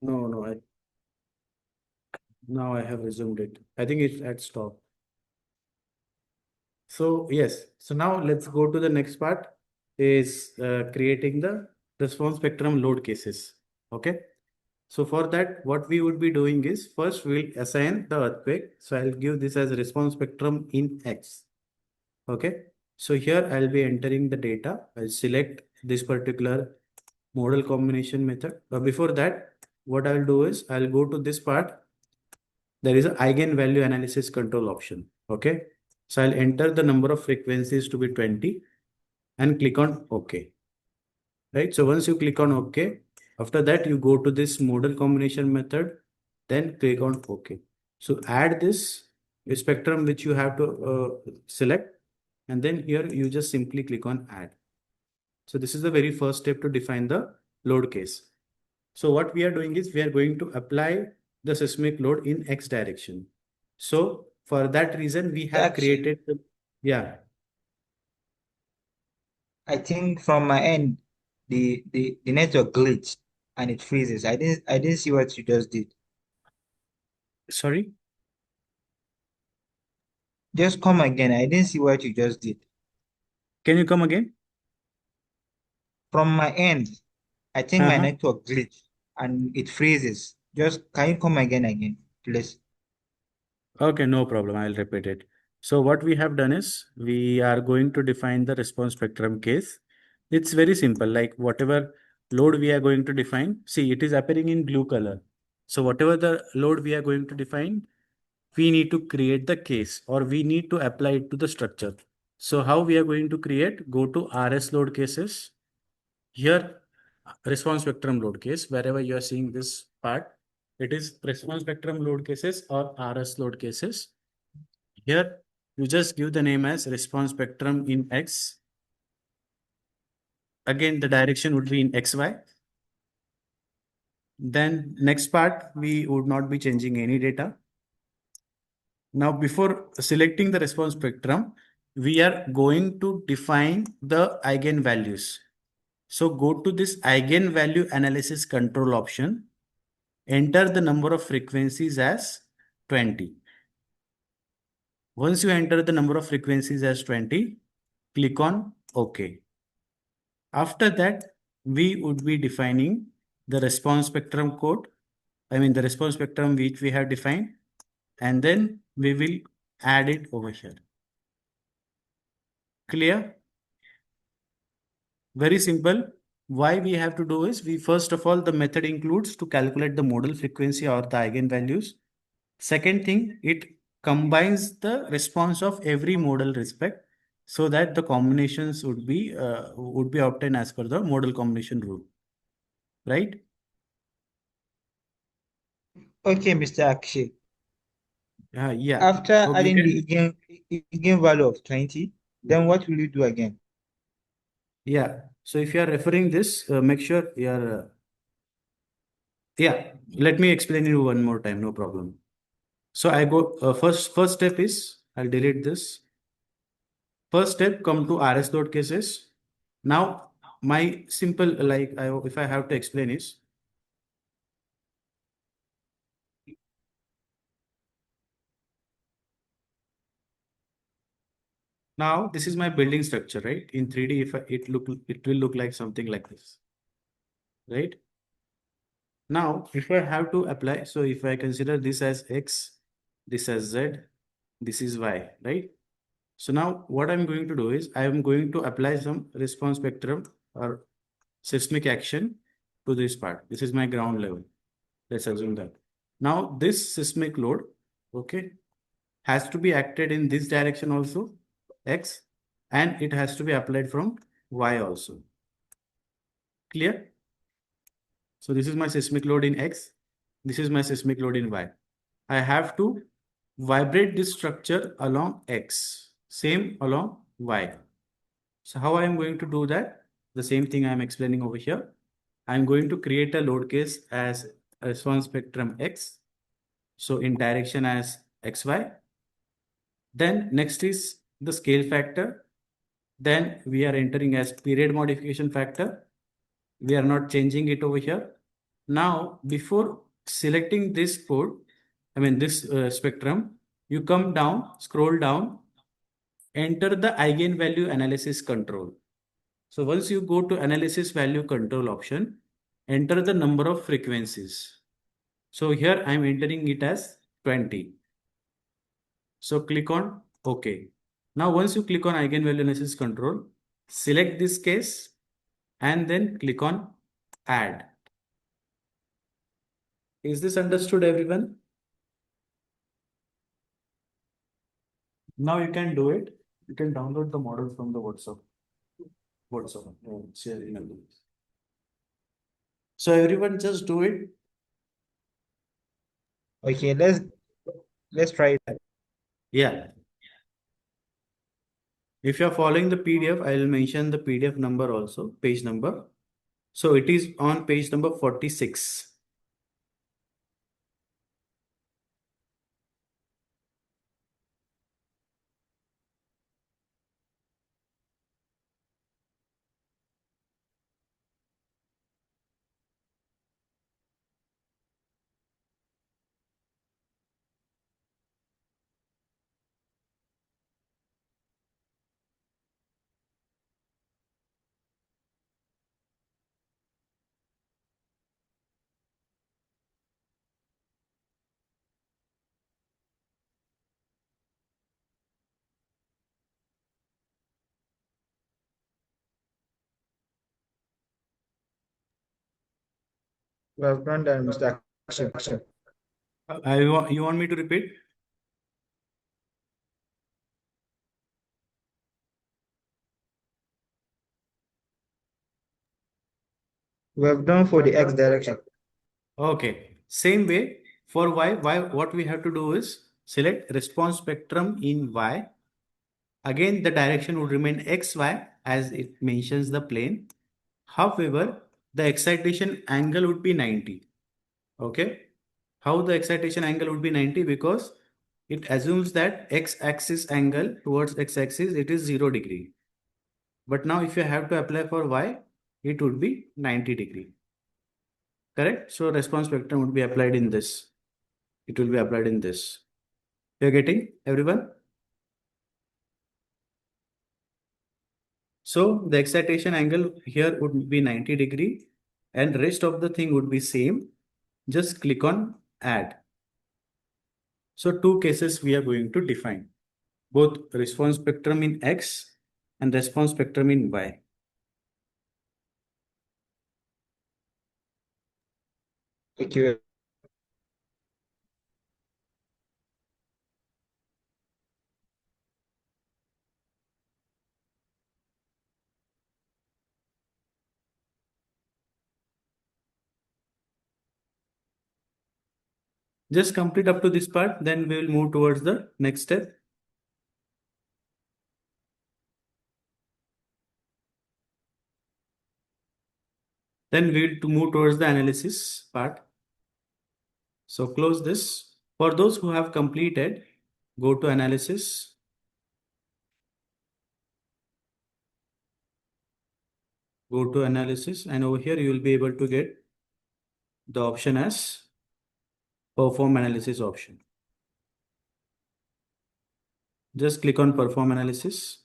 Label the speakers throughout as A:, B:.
A: No, now I have resumed it. I think it's at stop. So yes, so now let's go to the next part is creating the response spectrum load cases. Okay. So for that, what we would be doing is first we'll assign the earthquake. So I'll give this as a response spectrum in X. Okay. So here I'll be entering the data. I'll select this particular model combination method. But before that, what I'll do is I'll go to this part. There is an eigenvalue analysis control option. Okay. So I'll enter the number of frequencies to be 20 and click on OK. Right. So once you click on OK, after that you go to this model combination method, then click on OK. So add this spectrum which you have to select, and then here you just simply click on add. So this is the very first step to define the load case. So what we are doing is we are going to apply the seismic load in X direction. So for that reason, we have
B: Actually,
A: created the, yeah.
B: I think from my end, the network glitched and it freezes. I didn't see what you just did.
A: Sorry,
B: Just come again. I didn't see what you just did.
A: can you come again?
B: From my end, I think my
A: Uh-huh.
B: network glitched and it freezes. Just can you come again, please?
A: Okay, no problem. I'll repeat it. So what we have done is we are going to define the response spectrum case. It's very simple. Like whatever load we are going to define, see, it is appearing in blue color. So whatever the load we are going to define, we need to create the case or we need to apply it to the structure. So how we are going to create? Go to RS load cases. Here, response spectrum load case, wherever you are seeing this part, it is response spectrum load cases or RS load cases. Here, you just give the name as response spectrum in X. Again, the direction would be in XY. Then next part, we would not be changing any data. Now, before selecting the response spectrum, we are going to define the eigenvalues. So go to this eigenvalue analysis control option, enter the number of frequencies as 20. Once you enter the number of frequencies as 20, click on OK. After that, we would be defining the response spectrum code. I mean the response spectrum which we have defined, and then we will add it over here. Clear? Very simple. Why we have to do is we first of all the method includes to calculate the modal frequency or the eigenvalues. Second thing, it combines the response of every modal respect so that the combinations would be obtained as per the modal combination rule, right?
B: Okay, Mr. Akshay.
A: Yeah.
B: After
A: Okay, you
B: adding the
A: can.
B: again value of 20, then what will you do again?
A: Yeah. So if you are referring this, make sure you are. Yeah. Let me explain you one more time. No problem. So I go first step is I'll delete this. First step come to RS load cases. Now my simple if I have to explain is now this is my building structure, right? In 3D, if it will look like something like this, right? Now if I have to apply, so if I consider this as X, this as Z, this is Y, right? So now what I'm going to do is I am going to apply some response spectrum or seismic action to this part. This is my ground level. Let's assume that. Now this seismic load, okay, has to be acted in this direction also, X, and it has to be applied from Y also. Clear? So this is my seismic load in X. This is my seismic load in Y. I have to vibrate this structure along X, same along Y. So how I am going to do that? The same thing I am explaining over here. I'm going to create a load case as response spectrum X. So in direction as XY. Then next is the scale factor. Then we are entering as period modification factor. We are not changing it over here. Now, before selecting this code, I mean this spectrum, you come down, scroll down, enter the eigenvalue analysis control. So once you go to analysis value control option, enter the number of frequencies. So here I'm entering it as 20. So click on OK. Now once you click on eigenvalue analysis control, select this case and then click on add. Is this understood, everyone? Now you can do it. You can download the model from the WhatsApp. Share in a group. So everyone just do it.
B: Okay, let's try that.
A: Yeah. If you're following the PDF, I will mention the PDF number also, page number. So it is on page number 46.
B: Well done, then, Mr. Action.
A: You want me to repeat?
B: We have done for the X direction.
A: Okay. Same way for Y. What we have to do is select response spectrum in Y. Again, the direction would remain XY as it mentions the plane. However, the excitation angle would be 90. Okay. How the excitation angle would be 90? Because it assumes that x-axis angle towards x-axis, it is 0 degree. But now if you have to apply for y, it would be 90 degree. Correct? So response spectrum would be applied in this. It will be applied in this. You're getting, everyone? So the excitation angle here would be 90 degree and rest of the thing would be same. Just click on add. So two cases we are going to define. Both response spectrum in X and response spectrum in Y.
B: Okay.
A: Just complete up to this part, then we will move towards the next step. Then we will to move towards the analysis part. So close this. For those who have completed, go to analysis. Go to analysis and over here you will be able to get the option as perform analysis option. Just click on perform analysis.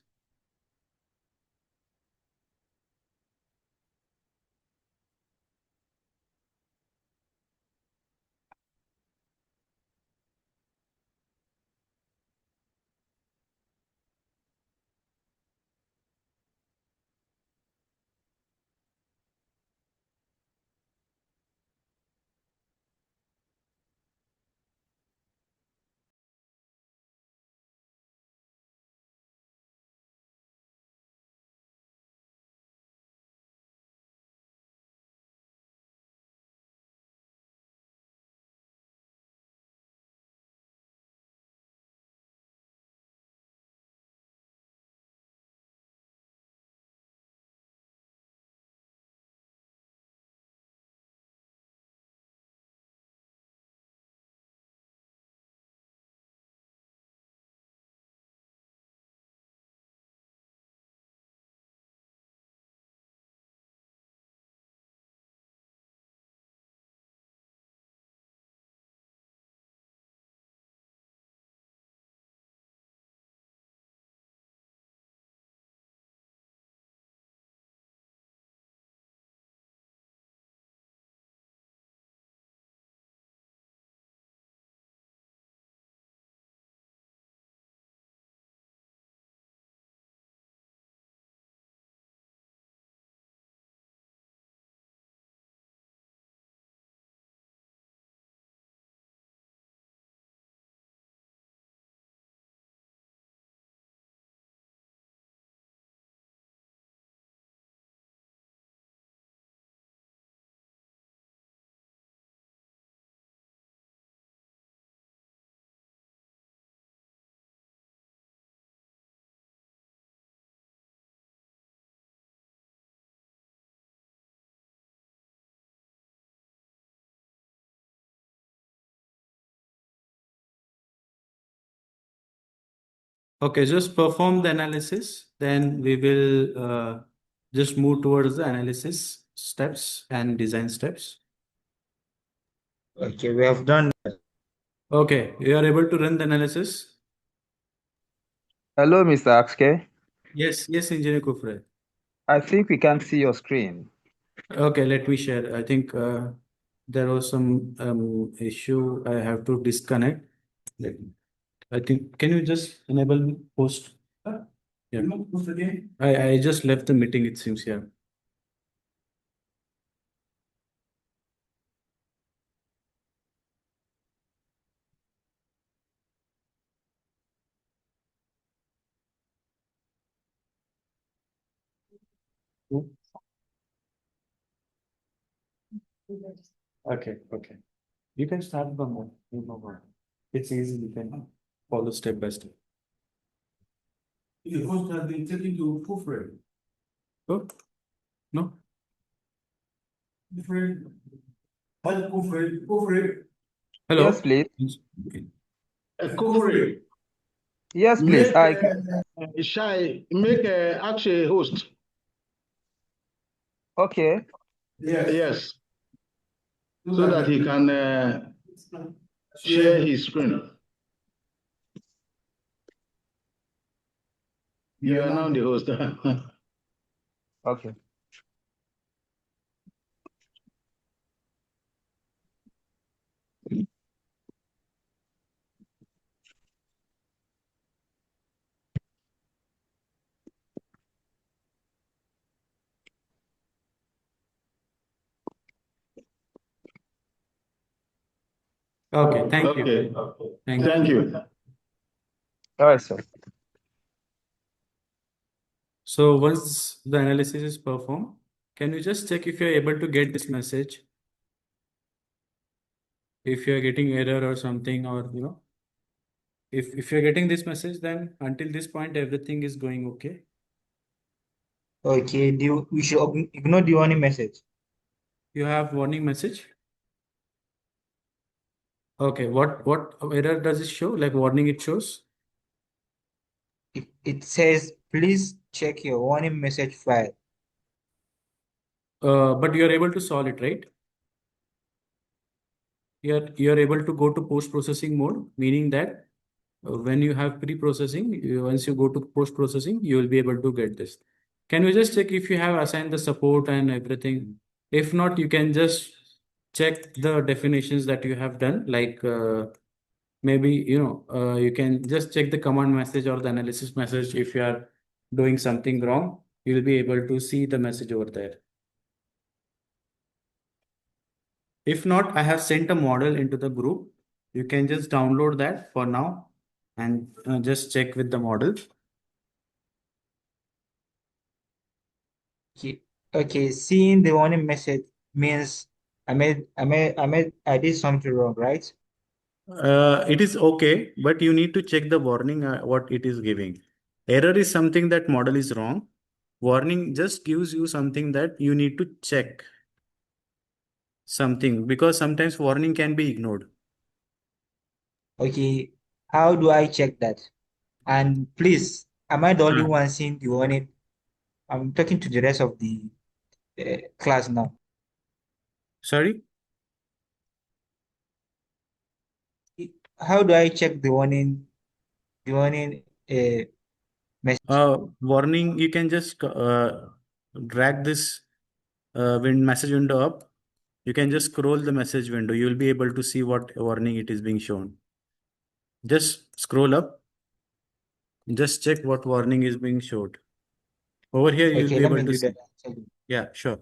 A: Okay, just perform the analysis. Then we will just move towards the analysis steps and design steps.
B: Okay, we have done.
A: Okay, you are able to run the analysis?
C: Hello, Mr. Axke.
A: Yes, yes, Engineer Kufre.
C: I think we can see your screen.
A: Okay, let me share. I think there was some issue. I have to disconnect. Let me- I think, can you just enable me post? Yeah. Post again? I just left the meeting, it seems, yeah. Okay, okay. You can start from there. No problem. It's easy. You can follow step by step. You host has been taken to Kufre. Oh, no? Kufre. Hello, Kufre. Kufre.
C: Yes,
A: Hello?
C: please.
D: Kufri,
C: Yes, please.
D: make
C: I can.
D: Shai, make Akshay host.
C: Okay.
D: Yes, so that he can share his screen. You are now the host.
C: Okay.
A: Okay, thank you.
D: Okay,
A: Thank
D: thank
A: you.
D: you.
C: All right, sir.
A: So once the analysis is performed, can you just check if you're able to get this message? If you're getting error or something, or if you're getting this message, then until this point everything is going okay.
B: Okay, we should ignore the warning message.
A: You have warning message. Okay, what error does it show? Like warning it shows?
B: It says, please check your warning message file.
A: But you're able to solve it, right? You're able to go to post-processing mode, meaning that when you have pre-processing, once you go to post-processing, you will be able to get this. Can you just check if you have assigned the support and everything? If not, you can just check the definitions that you have done. Like maybe, you can just check the command message or the analysis message. If you are doing something wrong, you will be able to see the message over there. If not, I have sent a model into the group. You can just download that for now and just check with the model.
B: Okay, seeing the warning message means I did something wrong, right?
A: It is okay, but you need to check the warning what it is giving. Error is something that model is wrong. Warning just gives you something that you need to check something, because sometimes warning can be ignored.
B: Okay, how do I check that? And please, am I the only
A: Ah,
B: one seeing the warning? I'm talking to the rest of the class now.
A: sorry.
B: How do I check the warning? The warning message.
A: Warning. You can just drag this message window up. You can just scroll the message window. You will be able to see what warning it is being shown. Just scroll up. Just check what warning is being showed. Over here, you will
B: Okay,
A: be
B: let
A: able
B: me
A: to
B: do that.
A: see. Yeah, sure.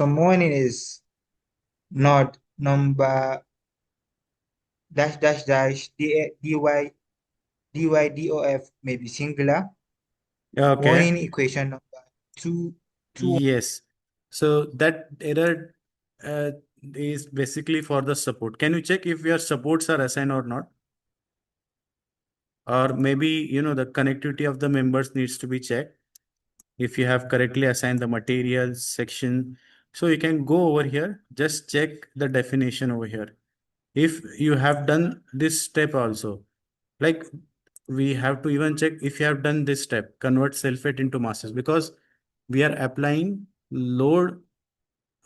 B: warning is not number dash dash dash DY DOF may be singular.
A: Okay.
B: Warning equation number 2.
A: Yes. So that error is basically for the support. Can you check if your supports are assigned or not? Or maybe, the connectivity of the members needs to be checked. If you have correctly assigned the materials section, so you can go over here, just check the definition over here. If you have done this step also, like we have to even check if you have done this step, convert sulfate into masses, because we are applying load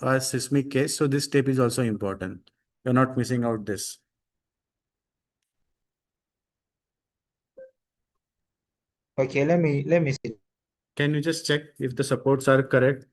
A: as seismic case. So this step is also important. You're not missing out this.
B: Okay, let me see.
A: Can you just check if the supports are correct?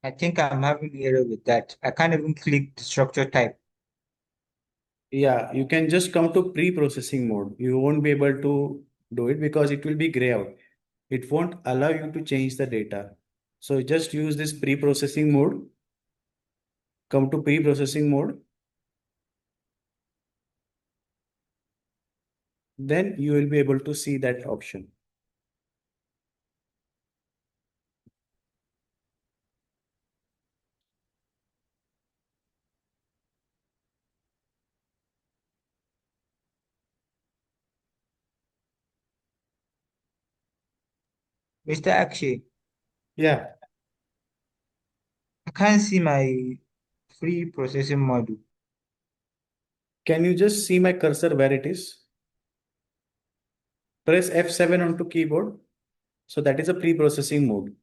B: I think I'm having error with that. I can't even click the structure type.
A: Yeah, you can just come to pre-processing mode. You won't be able to do it because it will be gray out. It won't allow you to change the data. So just use this pre-processing mode. Come to pre-processing mode. Then you will be able to see that option.
B: Mr. Akshay,
A: Yeah.
B: I can't see my free processing module.
A: Can you just see my cursor where it is? Press F7 onto keyboard. So that is a pre-processing mode.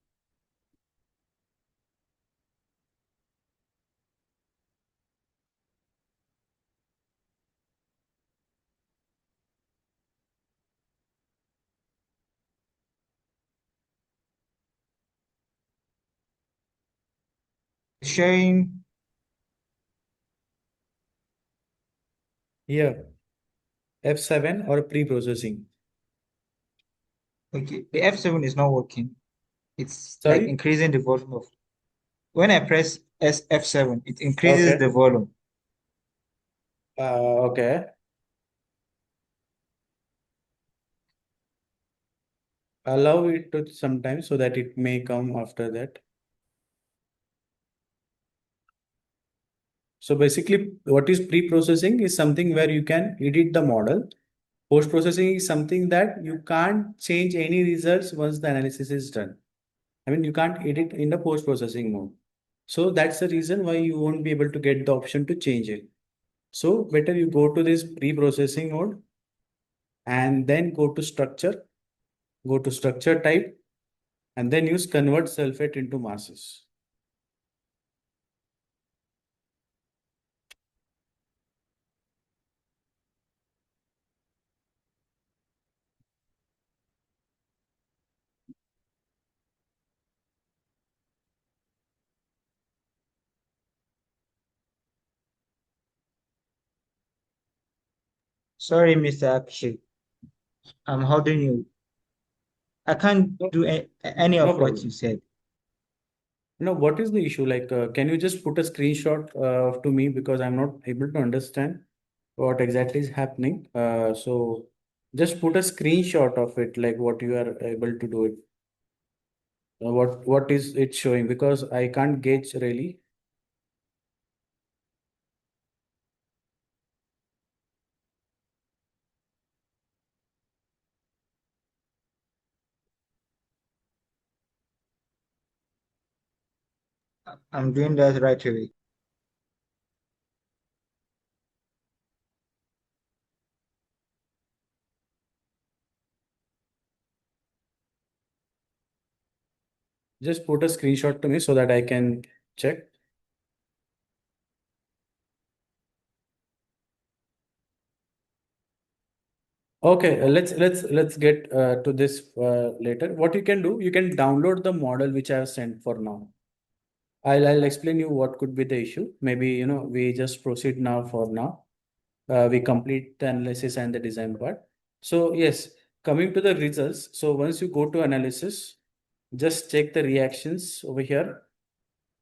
B: Sharing.
A: Here, F7 or pre-processing.
B: Okay, the F7 is not working. It's like
A: Sorry?
B: increasing the volume of. When I press F7, it increases
A: Okay.
B: the volume.
A: Okay. Allow it to sometimes so that it may come after that. So basically, what is pre-processing is something where you can edit the model. Post-processing is something that you can't change any results once the analysis is done. I mean, you can't edit in the post-processing mode. So that's the reason why you won't be able to get the option to change it. So better you go to this pre-processing mode and then go to structure type, and then use convert sulfate into masses.
B: Sorry, Mr. Akshay. I'm holding you. I can't do any
A: No
B: of what
A: problem.
B: you said.
A: No, what is the issue? Like, can you just put a screenshot to me because I'm not able to understand what exactly is happening. So Just put a screenshot of it, like what you are able to do it. What is it showing? Because I can't gauge really.
B: I'm doing that right away.
A: Just put a screenshot to me so that I can check. Okay, let's get to this later. What you can do, you can download the model which I have sent for now. I'll explain you what could be the issue. Maybe we just proceed now for now. We complete the analysis and the design part. So yes, coming to the results. So once you go to analysis, just check the reactions over here.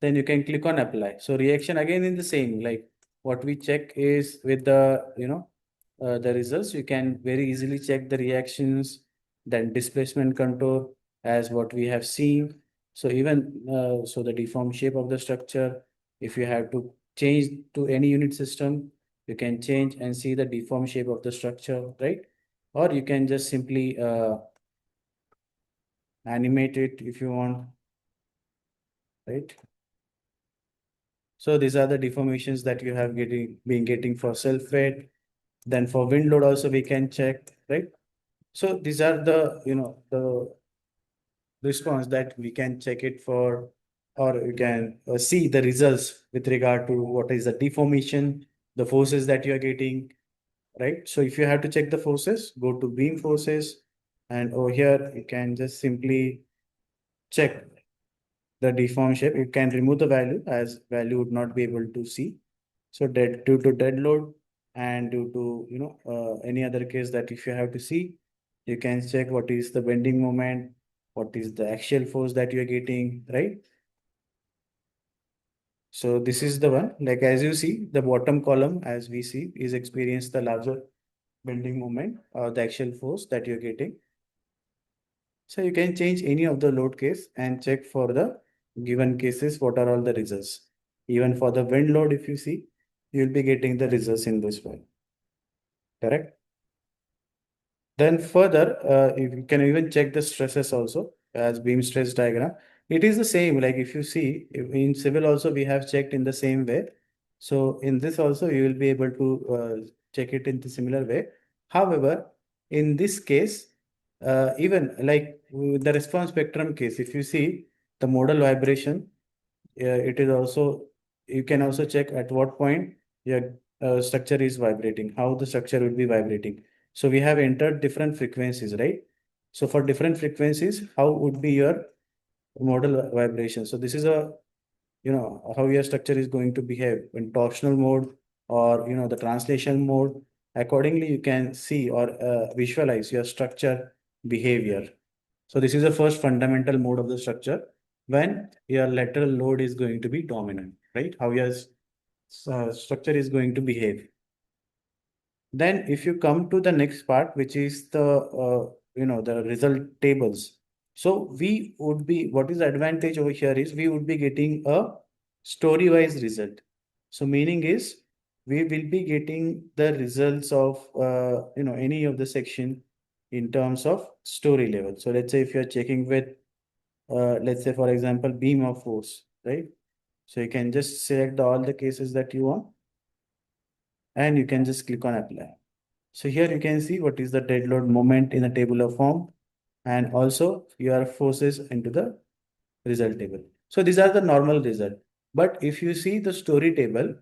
A: Then you can click on apply. So reaction again in the same, like what we check is with the results, you can very easily check the reactions, then displacement contour as what we have seen. So even so the deformed shape of the structure, if you have to change to any unit system, you can change and see the deformed shape of the structure, right? Or you can just simply animate it if you want, right? So these are the deformations that you have been getting for self-weight. Then for wind load also we can check, right? So these are the response that we can check it for, or you can see the results with regard to what is the deformation, the forces that you are getting, right? So if you have to check the forces, go to beam forces, and over here you can just simply check the deformed shape. You can remove the value as value would not be able to see. So due to dead load and due to any other case that if you have to see, you can check what is the bending moment, what is the axial force that you are getting, right? So this is the one, like as you see, the bottom column as we see is experience the larger bending moment or the axial force that you're getting. So you can change any of the load case and check for the given cases what are all the results. Even for the wind load, if you see, you'll be getting the results in this way. Correct? Then further, you can even check the stresses also as beam stress diagram. It is the same, like if you see in civil also we have checked in the same way. So in this also you will be able to check it in the similar way. However, in this case, even like with the response spectrum case, if you see the modal vibration, it is also, you can also check at what point your structure is vibrating, how the structure will be vibrating. So we have entered different frequencies, right? So for different frequencies, how would be your modal vibration? So this is how your structure is going to behave in torsional mode or the translation mode. Accordingly, you can see or visualize your structure behavior. So this is the first fundamental mode of the structure when your lateral load is going to be dominant, right? How your structure is going to behave. Then if you come to the next part, which is the result tables. So we would be, what is the advantage over here is we would be getting a story-wise result. So meaning is we will be getting the results of any of the section in terms of story level. So let's say if you're checking with let's say for example beam of force, right? So you can just select all the cases that you want and you can just click on apply. So here you can see what is the dead load moment in a tabular form and also your forces into the result table. So these are the normal result. But if you see the story table,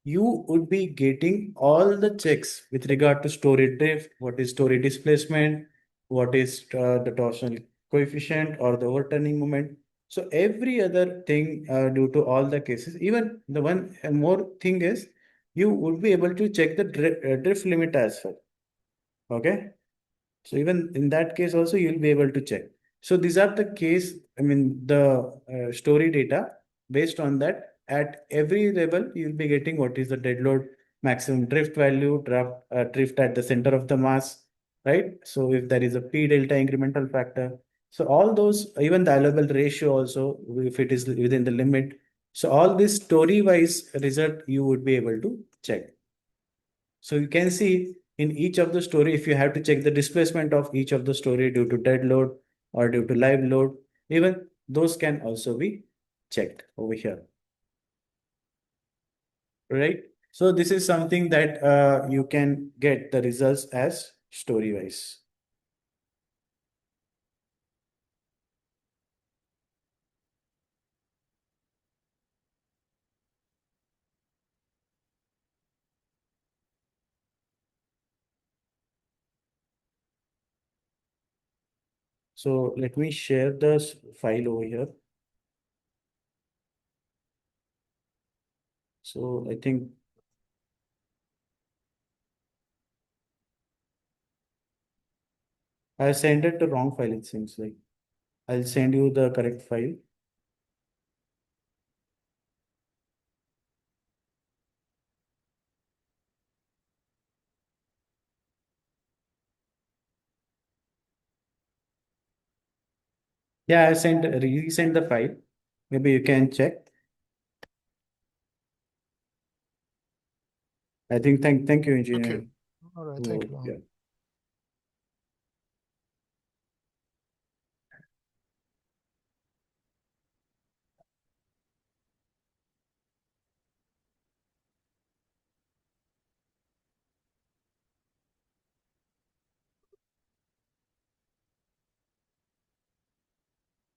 A: you would be getting all the checks with regard to story drift, what is story displacement, what is the torsional coefficient or the overturning moment. So every other thing due to all the cases, even the one more thing is you would be able to check the drift limit as well. Okay. So even in that case also you'll be able to check. So these are the case, I mean the story data. Based on that, at every level you'll be getting what is the dead load maximum drift value, drift at the center of the mass, right? So if there is a P delta incremental factor, so all those, even the allowable ratio also, if it is within the limit. So all this story wise result you would be able to check. So you can see in each of the story, if you have to check the displacement of each of the story due to dead load or due to live load, even those can also be checked over here, right? So this is something that you can get the results as story wise. So let me share this file over here. So I think I sent it the wrong file, it seems like. I'll send you the correct file. Yeah, I resend the file. Maybe you can check. I think thank you, engineer.
E: Okay. All right. Thank you.
A: Yeah.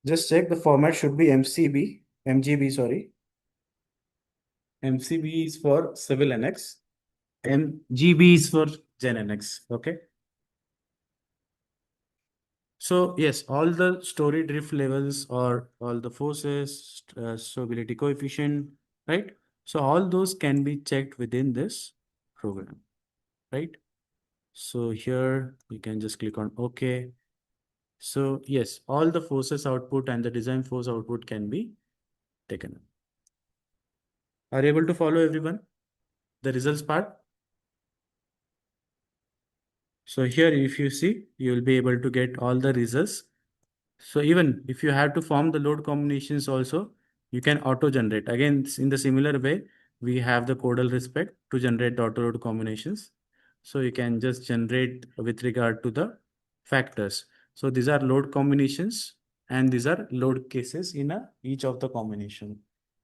A: Just check the format should be MGB, sorry. MCB is for civil NX. MGB is for Gen NX. Okay. So yes, all the story drift levels or all the forces, stability coefficient, right? So all those can be checked within this program, right? So here you can just click on OK. So yes, all the forces output and the design force output can be taken. Are you able to follow everyone? The results part? So here, if you see, you will be able to get all the results. So even if you have to form the load combinations also, you can auto generate. Again, in the similar way, we have the codal respect to generate the auto load combinations. So you can just generate with regard to the factors. So these are load combinations and these are load cases in each of the combination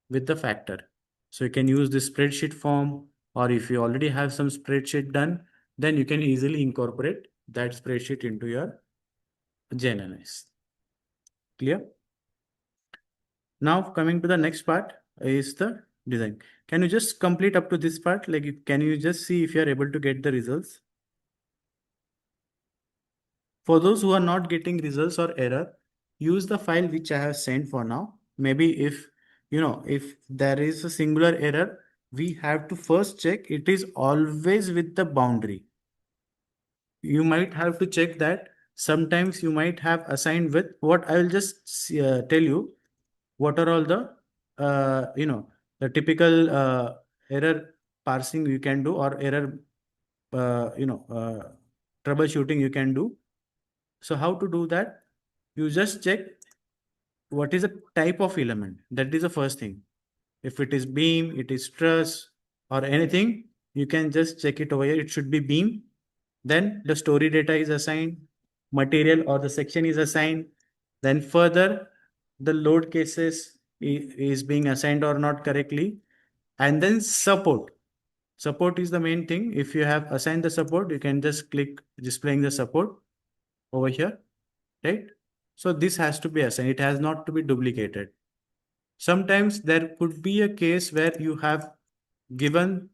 A: with the factor. So you can use the spreadsheet form, or if you already have some spreadsheet done, then you can easily incorporate that spreadsheet into your GNNS. Clear? Now coming to the next part is the design. Can you just complete up to this part? Like, can you just see if you are able to get the results? For those who are not getting results or error, use the file which I have sent for now. Maybe if there is a singular error, we have to first check it is always with the boundary. You might have to check that. Sometimes you might have assigned with what I will just tell you what are all the the typical error parsing you can do or error troubleshooting you can do. So how to do that? You just check what is the type of element. That is the first thing. If it is beam, it is truss or anything, you can just check it over here. It should be beam. Then the story data is assigned, material or the section is assigned. Then further, the load cases is being assigned or not correctly. And then support. Support is the main thing. If you have assigned the support, you can just click displaying the support over here, right? So this has to be assigned. It has not to be duplicated. Sometimes there could be a case where you have given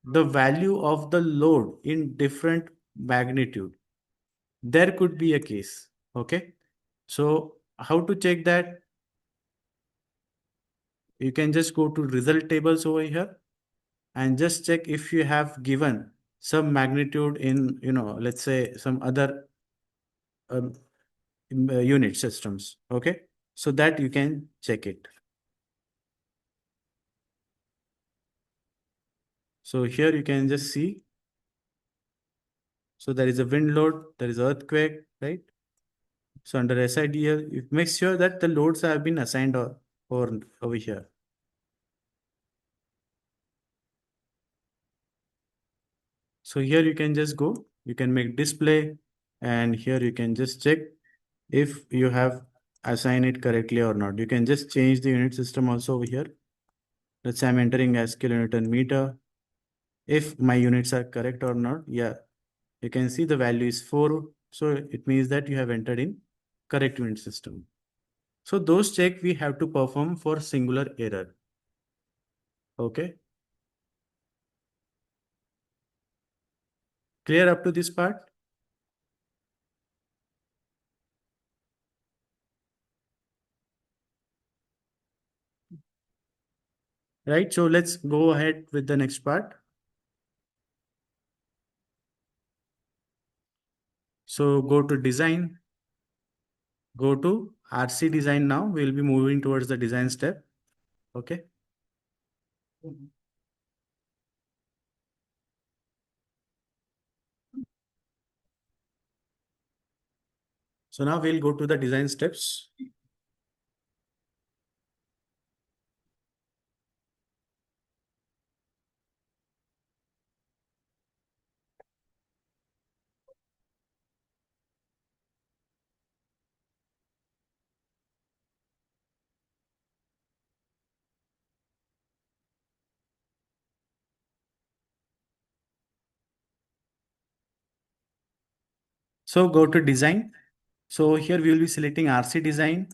A: the value of the load in different magnitude. There could be a case. Okay. So how to check that? You can just go to result tables over here and just check if you have given some magnitude in, let's say some other um, unit systems. Okay. So that you can check it. So here you can just see So there is a wind load, there is earthquake, right? So under SIDL, it makes sure that the loads have been assigned over here. So here you can just go, you can make display, and here you can just check if you have assigned it correctly or not. You can just change the unit system also over here. Let's say I'm entering as kilonewton meter. If my units are correct or not, yeah, you can see the value is 4. So it means that you have entered in correct unit system. So those check we have to perform for singular error. Okay. Clear up to this part? Right. So let's go ahead with the next part. So go to design, go to RC design now. We'll be moving towards the design step. Okay. So now we'll go to the design steps. So go to design. So here we will be selecting RC design.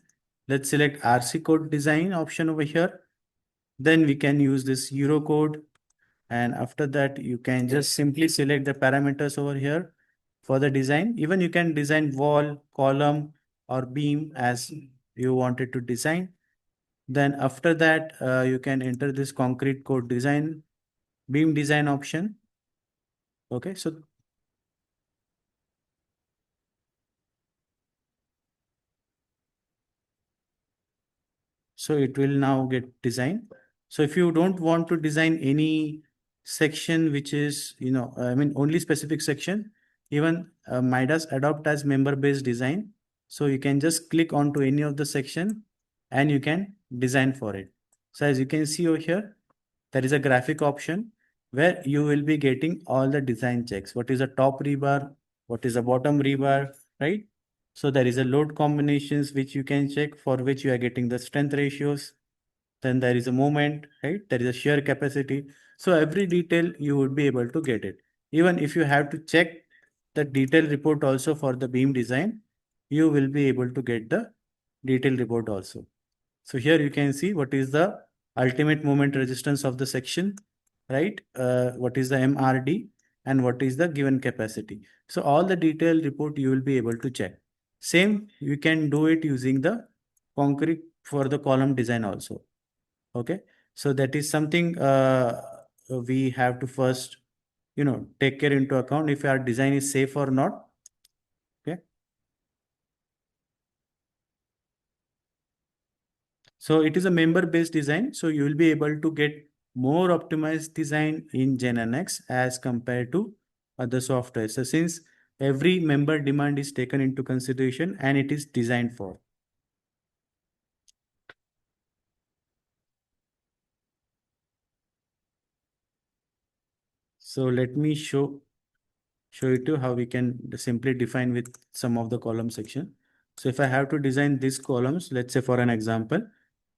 A: Let's select RC code design option over here. Then we can use this Euro code. And after that, you can just simply select the parameters over here for the design. Even you can design wall, column, or beam as you wanted to design. Then after that, you can enter this concrete code design, beam design option. Okay, so it will now get designed. So if you don't want to design any section, which is, I mean, only specific section, even Midas adopt as member-based design. So you can just click onto any of the section and you can design for it. So as you can see over here, there is a graphic option where you will be getting all the design checks. What is the top rebar? What is the bottom rebar, right? So there is a load combinations which you can check, for which you are getting the strength ratios. Then there is a moment, right? There is a shear capacity. So every detail you would be able to get it. Even if you have to check the detail report also for the beam design, you will be able to get the detail report also. So here you can see what is the ultimate moment resistance of the section, right? What is the MRD and what is the given capacity. So all the detail report you will be able to check. Same, you can do it using the concrete for the column design also. Okay. So that is something we have to first, take care into account if our design is safe or not. Okay. So it is a member-based design. So you will be able to get more optimized design in GenNX as compared to other software. So since every member demand is taken into consideration and it is designed for. So let me show you to how we can simply define with some of the column section. So if I have to design these columns, let's say for an example,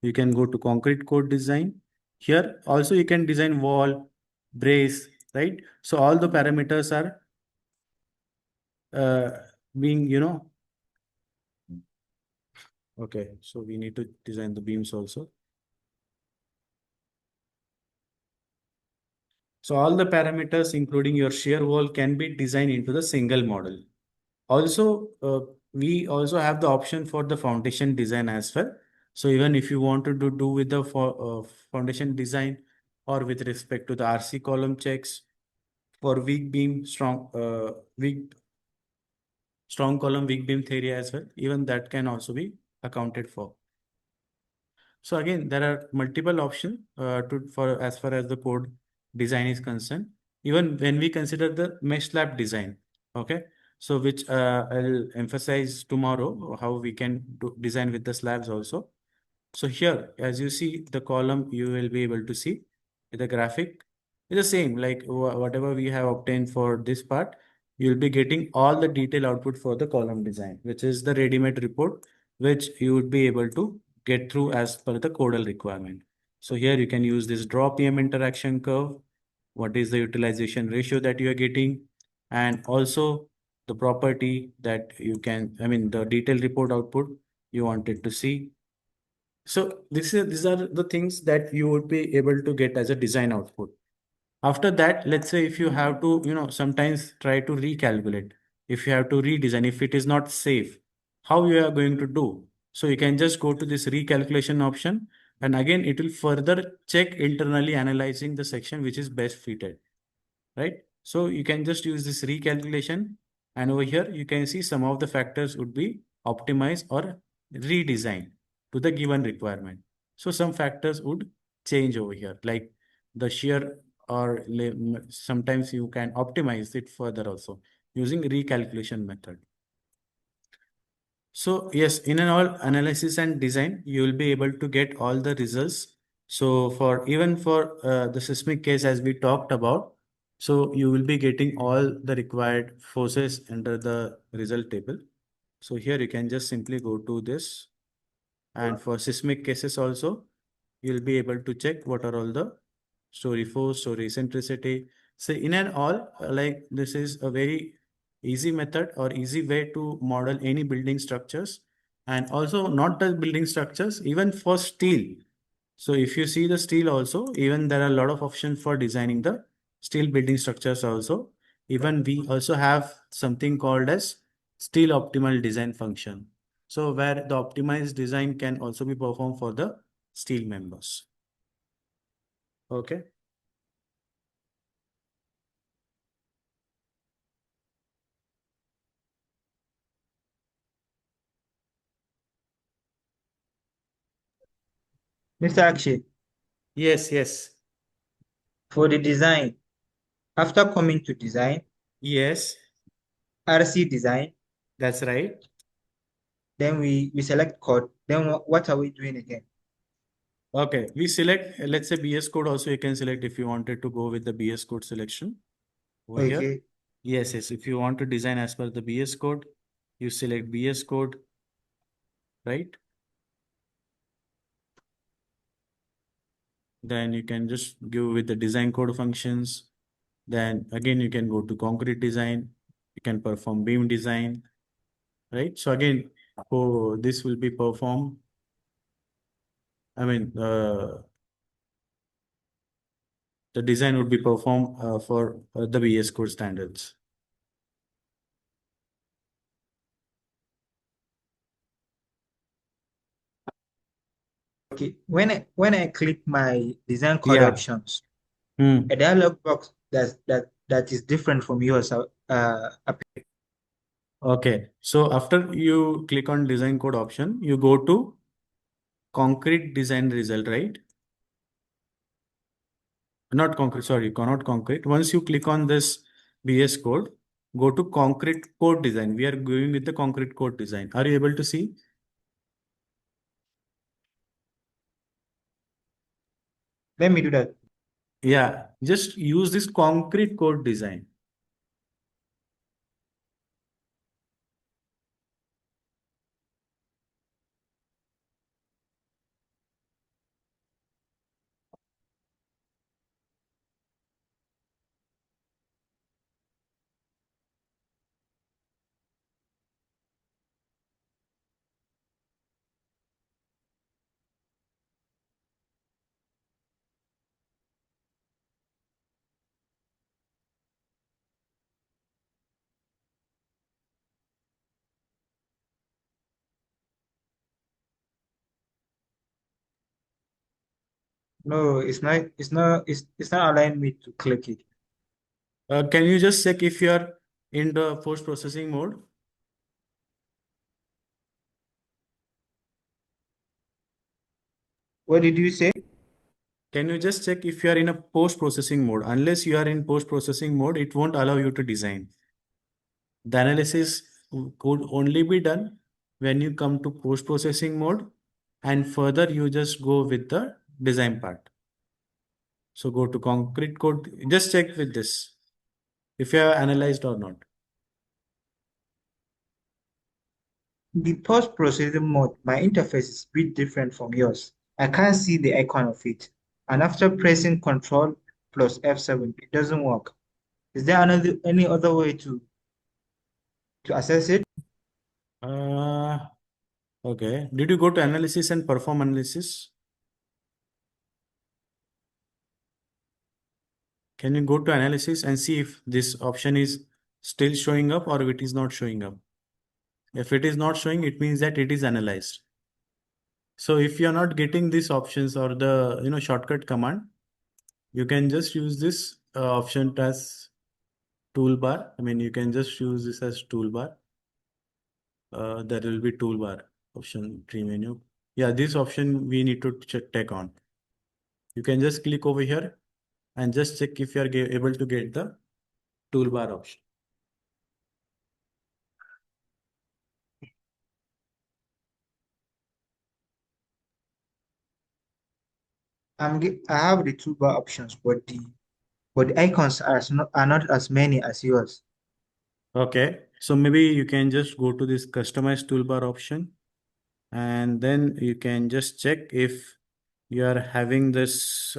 A: you can go to concrete code design. Here also you can design wall, brace, right? So all the parameters are being, okay. So we need to design the beams also. So all the parameters, including your shear wall, can be designed into the single model. Also, we also have the option for the foundation design as well. So even if you want to do with the foundation design or with respect to the RC column checks for weak beam, strong column, weak beam theory as well, even that can also be accounted for. So again, there are multiple options for as far as the code design is concerned. Even when we consider the mesh slab design, Okay. So which I'll emphasize tomorrow how we can design with the slabs also. So here, as you see the column, you will be able to see the graphic is the same, like whatever we have obtained for this part, you'll be getting all the detail output for the column design, which is the ready-made report, which you would be able to get through as per the codal requirement. So here you can use this draw PM interaction curve. What is the utilization ratio that you are getting? And also the property that you can, I mean, the detailed report output you wanted to see. So these are the things that you would be able to get as a design output. After that, let's say if you have to, sometimes try to recalculate, if you have to redesign, if it is not safe, how you are going to do? So you can just go to this recalculation option, and again, it will further check internally analyzing the section which is best fitted, right? So you can just use this recalculation, and over here you can see some of the factors would be optimized or redesigned to the given requirement. So some factors would change over here, like the shear, or sometimes you can optimize it further also using recalculation method. So yes, in an all analysis and design, you will be able to get all the results. So for even for the seismic case, as we talked about, so you will be getting all the required forces under the result table. So here you can just simply go to this, and for seismic cases also, you'll be able to check what are all the story force, story eccentricity. So in and all, like this is a very easy method or easy way to model any building structures, and also not just building structures, even for steel. So if you see the steel also, even there are a lot of options for designing the steel building structures also. Even we also have something called as steel optimal design function. So where the optimized design can also be performed for the steel members. Okay.
B: Mr. Akshay,
A: Yes, yes,
B: for the design, after coming to design,
A: yes,
B: RC design,
A: that's right.
B: then we select code. Then what are we doing again?
A: Okay, we select, let's say BS code also you can select if you wanted to go with the BS code selection over here.
B: Okay.
A: Yes, yes. If you want to design as per the BS code, you select BS code, right? Then you can just give with the design code functions. Then again, you can go to concrete design. You can perform beam design, right? So again, oh, this will be performed. I mean, the design would be performed for the BS code standards.
B: Okay. When I click my design code
A: Yeah.
B: options,
A: Hmm.
B: a dialog box that is different from yours appears.
A: Okay. So after you click on design code option, you go to concrete design result, right? Not concrete, sorry, not concrete. Once you click on this BS code, go to concrete code design. We are going with the concrete code design. Are you able to see?
B: Let me do that.
A: Yeah, just use this concrete code design.
B: No, it's not allowing me to click it.
A: Can you just check if you are in the post-processing mode?
B: What did you say?
A: Can you just check if you are in a post-processing mode? Unless you are in post-processing mode, it won't allow you to design. The analysis could only be done when you come to post-processing mode, and further you just go with the design part. So go to concrete code, just check with this if you have analyzed or not.
B: The post-processing mode, my interface is a bit different from yours. I can't see the icon of it. And after pressing Ctrl plus F7, it doesn't work. Is there any other way to access it?
A: Okay. Did you go to analysis and perform analysis? Can you go to analysis and see if this option is still showing up or if it is not showing up? If it is not showing, it means that it is analyzed. So if you're not getting these options or the shortcut command, you can just use this option as toolbar. I mean, you can just use this as toolbar. There will be toolbar option tree menu. Yeah, this option we need to check on. You can just click over here and just check if you are able to get the toolbar option.
B: I have the toolbar options, but the icons are not as many as yours.
A: Okay, so maybe you can just go to this customize toolbar option, and then you can just check if you are having this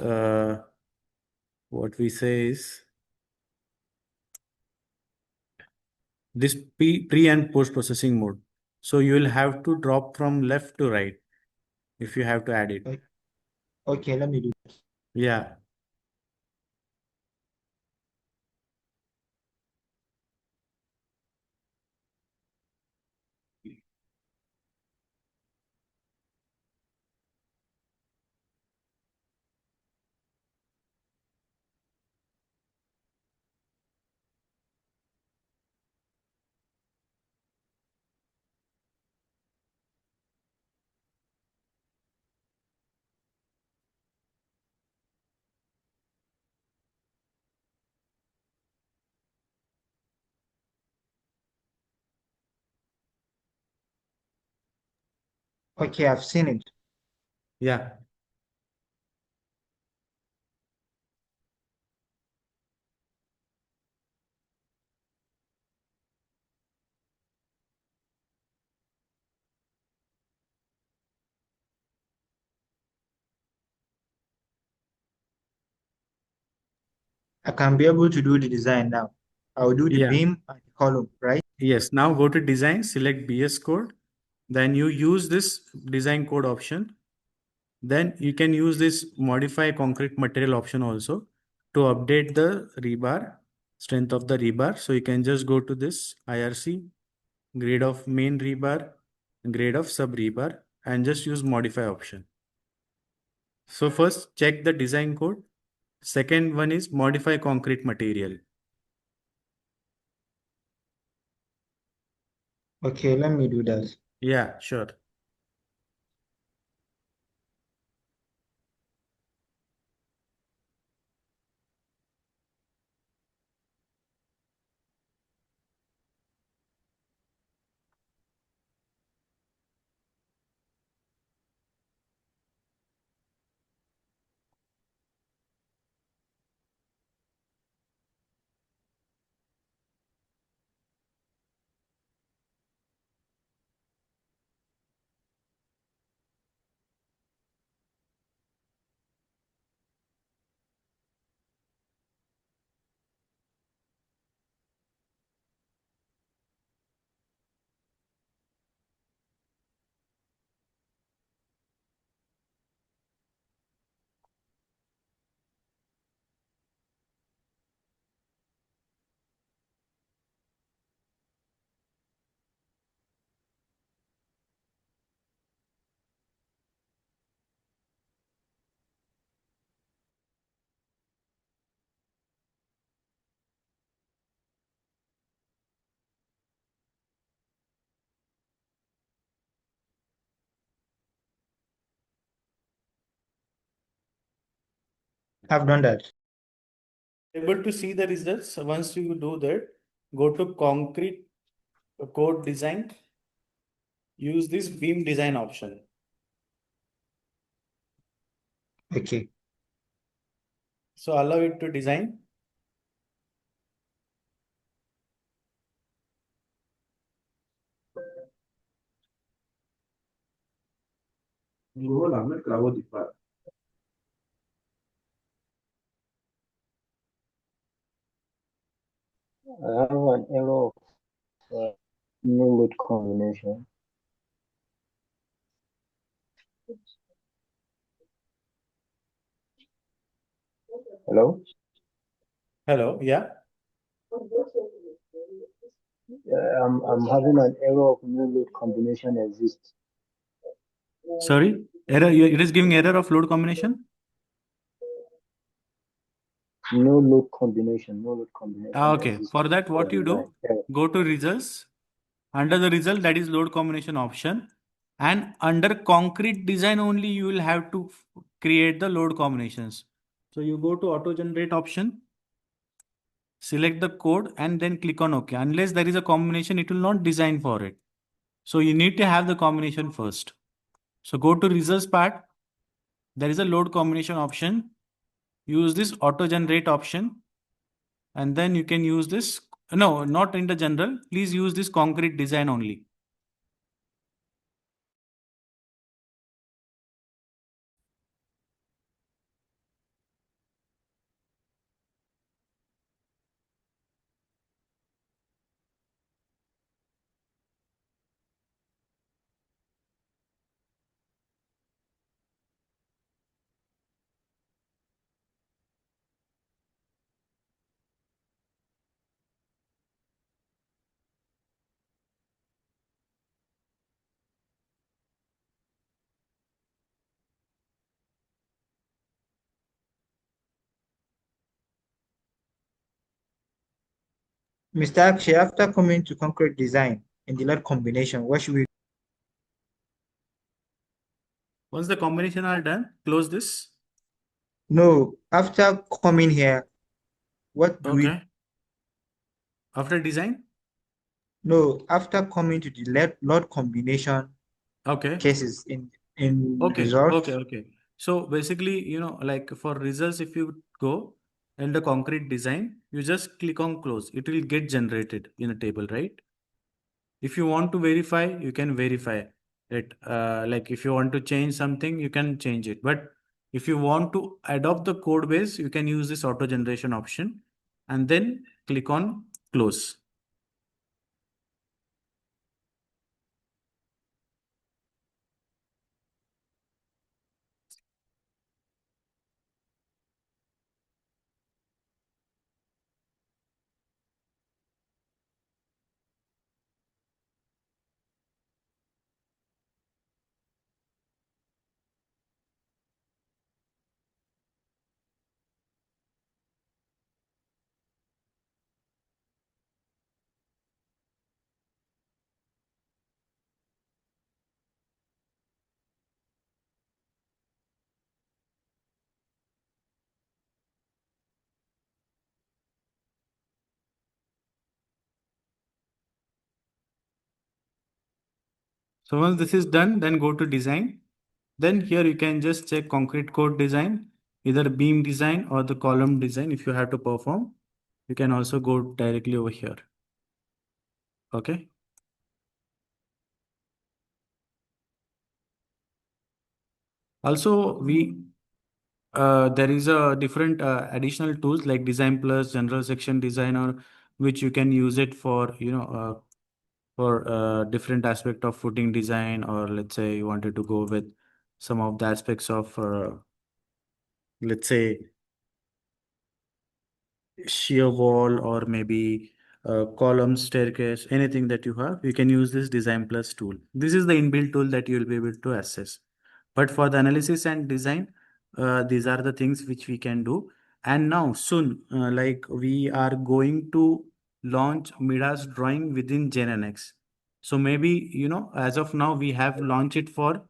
A: what we say is this pre and post processing mode. So you will have to drop from left to right if you have to add it.
B: Okay, let me do that.
A: Yeah.
B: Okay, I've seen it.
A: Yeah.
B: I can be able to do the design now. I'll do the
A: Yeah.
B: beam and the column, right?
A: Yes. Now go to design, select BS code. Then you use this design code option. Then you can use this modify concrete material option also to update the rebar, strength of the rebar. So you can just go to this IRC, grade of main rebar, grade of sub rebar, and just use modify option. So first check the design code. Second one is modify concrete material.
B: Okay, let me do that.
A: Yeah, sure.
B: I've done that.
A: Able to see the results. Once you do that, go to concrete the code design, use this beam design option.
B: Okay.
A: So allow it to design.
E: I have an error of no load combination. Hello?
A: Hello, yeah.
E: I'm having an error of no load combination exists.
A: Sorry, error. It is giving error of load combination.
E: No load combination. No load combination.
A: Okay.
E: Exists
A: For that, what you
E: design.
A: do? Go to results. Under the result, that is load combination option, and under concrete design only, you will have to create the load combinations. So you go to auto generate option, select the code, and then click on OK. Unless there is a combination, it will not design for it. So you need to have the combination first. So go to results part. There is a load combination option. Use this auto generate option, and then you can use this. No, not in the general. Please use this concrete design only.
B: Mr. Akshay, after coming to concrete design and the load combination, what should we?
A: Once the combination are done, close this.
B: No, after coming here, what do we?
A: Okay. After design?
B: No, after coming to the load combination
A: Okay.
B: cases in
A: Okay.
B: results.
A: Okay. So basically, like for results, if you go in the concrete design, you just click on close. It will get generated in a table, right? If you want to verify, you can verify it. Like if you want to change something, you can change it. But if you want to adopt the code base, you can use this auto generation option and then click on close. So once this is done, then go to design. Then here you can just check concrete code design, either beam design or the column design. If you have to perform, you can also go directly over here. Okay. Also, there is a different additional tools like Design Plus, General Section Designer, which you can use it for, for different aspect of footing design, or let's say you wanted to go with some of the aspects of, let's say, shear wall or maybe column, staircase, anything that you have, you can use this Design Plus tool. This is the inbuilt tool that you will be able to access. But for the analysis and design, these are the things which we can do. And now soon, like we are going to launch Midas drawing within GenNX. So maybe, as of now, we have launched it for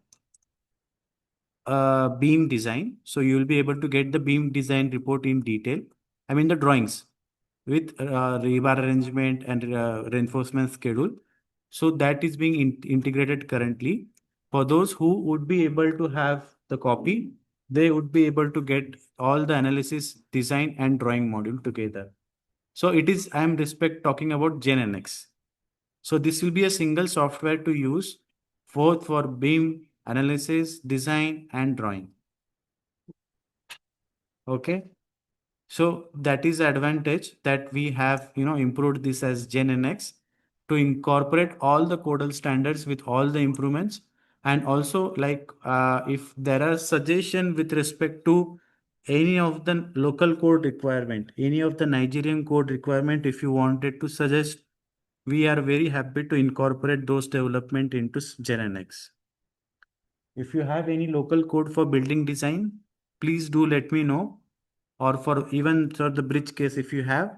A: beam design. So you will be able to get the beam design report in detail. I mean the drawings with rebar arrangement and reinforcement schedule. So that is being integrated currently. For those who would be able to have the copy, they would be able to get all the analysis, design, and drawing module together. So it is, I am talking about GenNX. So this will be a single software to use both for beam analysis, design, and drawing. Okay. So that is the advantage that we have, improved this as GenNX to incorporate all the codal standards with all the improvements. And also, like, if there are suggestion with respect to any of the local code requirement, any of the Nigerian code requirement, if you wanted to suggest, we are very happy to incorporate those development into GenNX. If you have any local code for building design, please do let me know. Or for even for the bridge case, if you have,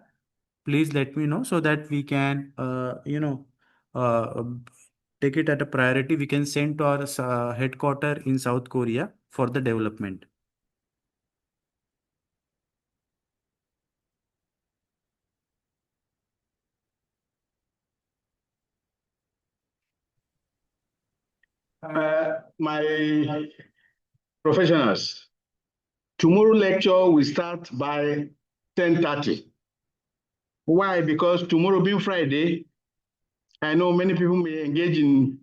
A: please let me know so that we can, uh, take it at a priority. We can send to our headquarter in South Korea for the development.
D: My professionals, tomorrow lecture will start by 10:30. Why? Because tomorrow being Friday, I know many people may engage in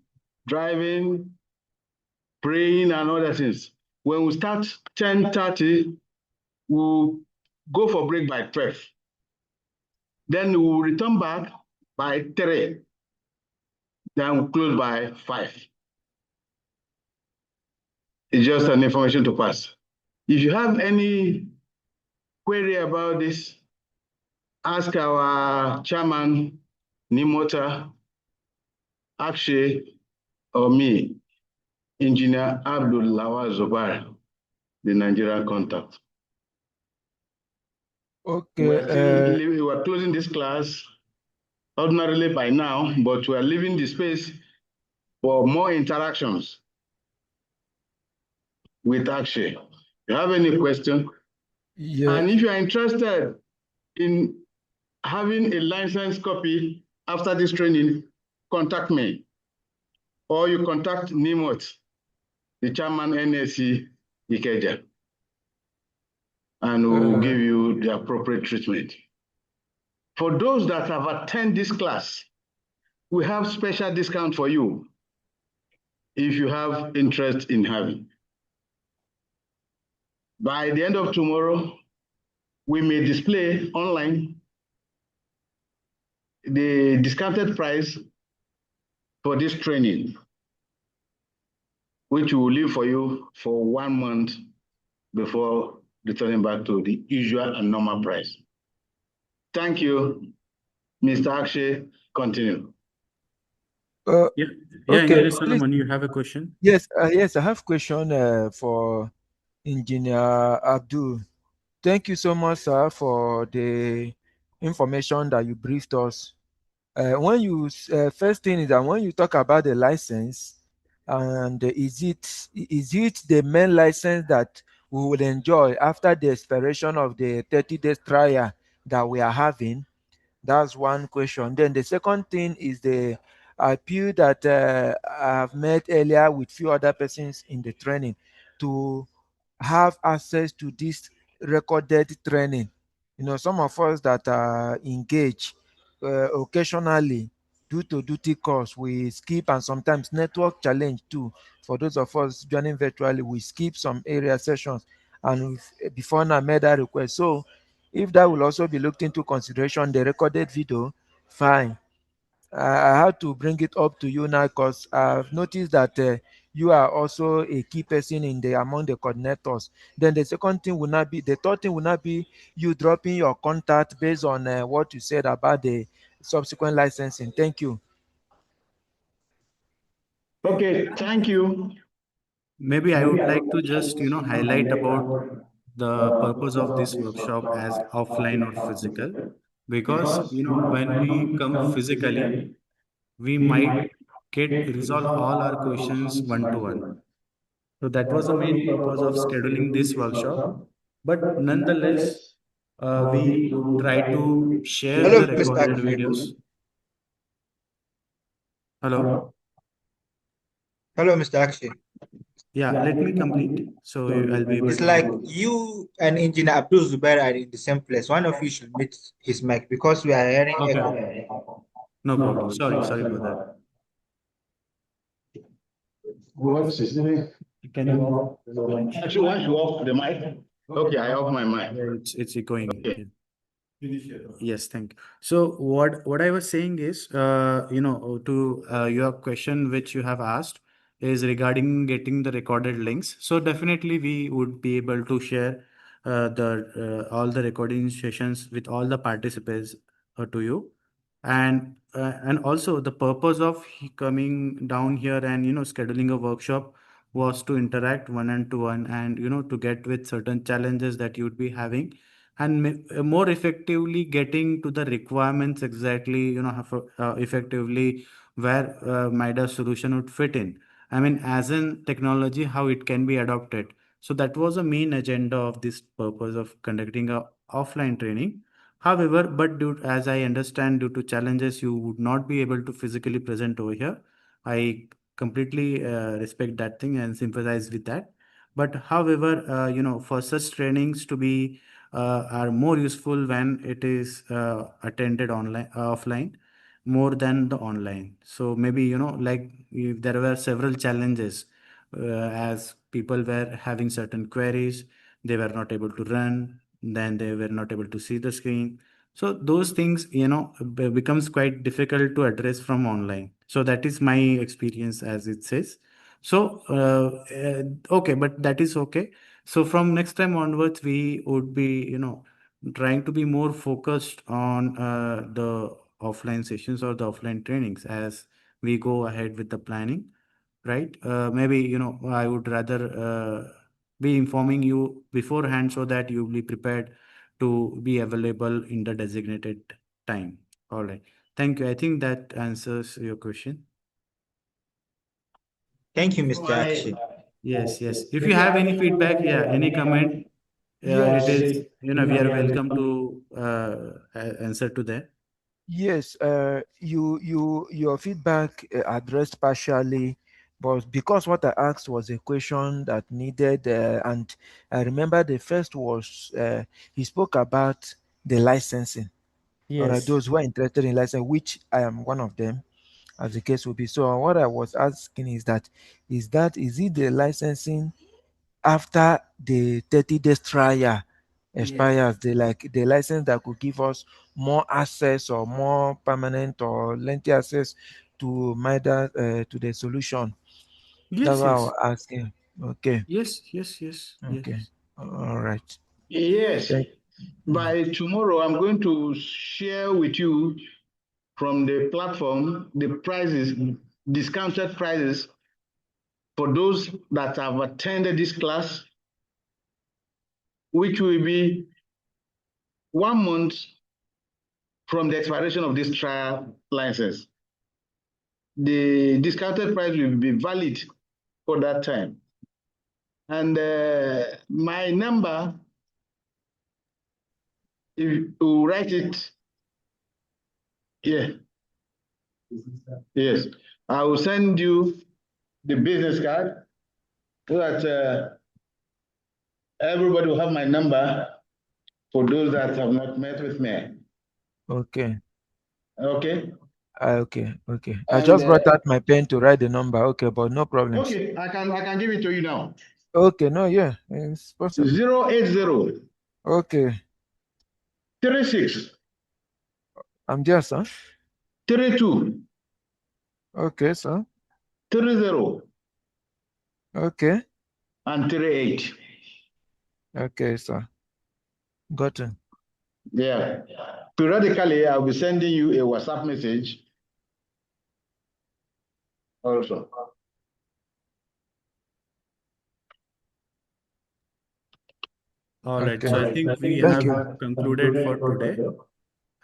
D: driving, praying, and other things. When we start 10:30, we'll go for break by 12. Then we'll return back by 3. Then we'll close by 5. It's just an information to pass. If you have any query about this, ask our chairman, Nimota, Akshay, or me, Engineer Abdul Lawal Zobar, the Nigerian contact.
C: Okay.
D: We were closing this class ordinarily by now, but we are leaving the space for more interactions with Akshay. If you have any question, and if you are interested in having a license copy after this training, contact me. Or you contact Nimot, the chairman NSC Ikeja, and we'll give you the appropriate treatment. For those that have attended this class, we have special discount for you if you have interest in having. By the end of tomorrow, we may display online the discounted price for this training, which we will leave for you for 1 month before returning back to the usual and normal price. Thank you. Mr. Akshay, continue.
A: Yeah,
C: Okay,
A: Engineer Solomon, you have a question?
C: Yes, I have question for Engineer Abdul. Thank you so much, sir, for the information that you briefed us. When you first thing is that when you talk about the license, and is it the main license that we will enjoy after the expiration of the 30 days trial that we are having? That's one question. Then the second thing is the appeal that I have met earlier with few other persons in the training to have access to this recorded training. Some of us that are engaged occasionally due to duty calls, we skip, and sometimes network challenge too. For those of us joining virtually, we skip some area sessions, and before now made that request. So if that will also be looked into consideration, the recorded video, fine. I had to bring it up to you now because I've noticed that you are also a key person in the among the coordinators. Then the third thing will not be you dropping your contact based on what you said about the subsequent licensing. Thank you.
D: Okay, thank you.
A: Maybe I would like to just, highlight about the purpose of this workshop as offline or physical, because, when we come physically, we might get resolve all our questions one to one. So that was the main purpose of scheduling this workshop. But nonetheless, we would try to share
C: Hello,
A: the
C: Mr.
A: recorded
C: Akfe.
A: videos. Hello.
B: Hello, Mr. Akshay.
A: Yeah, let me complete. So I'll be able
B: It's
A: to
B: like
A: hear.
B: you and Engineer Abdul Zubair are in the same place. One of you should mute his mic because we are hearing
A: Okay,
B: echo.
A: no problem. Sorry for that.
D: What is it?
A: Can you off the mic?
D: Actually, once you off the mic, okay, I off my mic.
A: Yeah, it's echoing.
D: Okay.
A: Yes, thank you. So what I was saying is, to your question which you have asked is regarding getting the recorded links. So definitely we would be able to share the all the recording sessions with all the participants to you, and also the purpose of coming down here and scheduling a workshop was to interact one to one, and to get with certain challenges that you would be having, and more effectively getting to the requirements exactly, effectively where Midas solution would fit in. I mean, as in technology, how it can be adopted. So that was the main agenda of this purpose of conducting a offline training. However, but as I understand, due to challenges, you would not be able to physically present over here. I completely respect that thing and sympathize with that. But however, for such trainings to be are more useful when it is attended online offline more than the online. So maybe like if there were several challenges, as people were having certain queries, they were not able to run, then they were not able to see the screen. So those things becomes quite difficult to address from online. So that is my experience, as it says. So okay, but that is okay. So from next time onwards, we would be, trying to be more focused on the offline sessions or the offline trainings as we go ahead with the planning, right? Maybe, I would rather be informing you beforehand so that you'll be prepared to be available in the designated time. All right. Thank you. I think that answers your question.
B: Thank you, Mr. Akshay.
A: Yes, yes. If you have any feedback, yeah, any comment, it
C: Yes,
A: is, we are welcome to answer to that.
C: yes. Your feedback addressed partially, but because what I asked was a question that needed, and I remember the first was he spoke about the licensing. All right,
A: Yes.
C: those who are interested in license, which I am one of them, as the case will be. So what I was asking is it the licensing after the 30 days trial
A: Yes.
C: expires, the license that could give us more access or more permanent or lengthy access to to the solution? That's
A: Yes,
C: what I was
A: yes.
C: asking. Okay.
A: Yes, yes, yes,
C: Okay.
A: yes.
C: All right.
D: Yes.
C: Thank, mm.
D: By tomorrow, I'm going to share with you from the platform the prices, discounted prices for those that have attended this class, which will be 1 month from the expiration of this trial license. The discounted price will be valid for that time. And my number, if you write it, yeah, yes, I will send you the business card so that everybody will have my number for those that have not met with me.
C: Okay.
D: Okay.
C: Okay. Okay. I
D: And
C: just brought out my pen to write the number. Okay, but no problems.
D: okay, I can give it to you now.
C: Okay. No, yeah, it's possible.
D: 080
C: Okay.
D: 36
C: I'm there, sir.
D: 32
C: Okay, sir.
D: 30
C: Okay.
D: and 38.
C: Okay, sir. Gotten.
D: Yeah. Periodically, I'll be sending you a WhatsApp message also.
A: All right.
C: Okay.
A: So I think we
C: Thank
A: have
C: you.
A: concluded for today.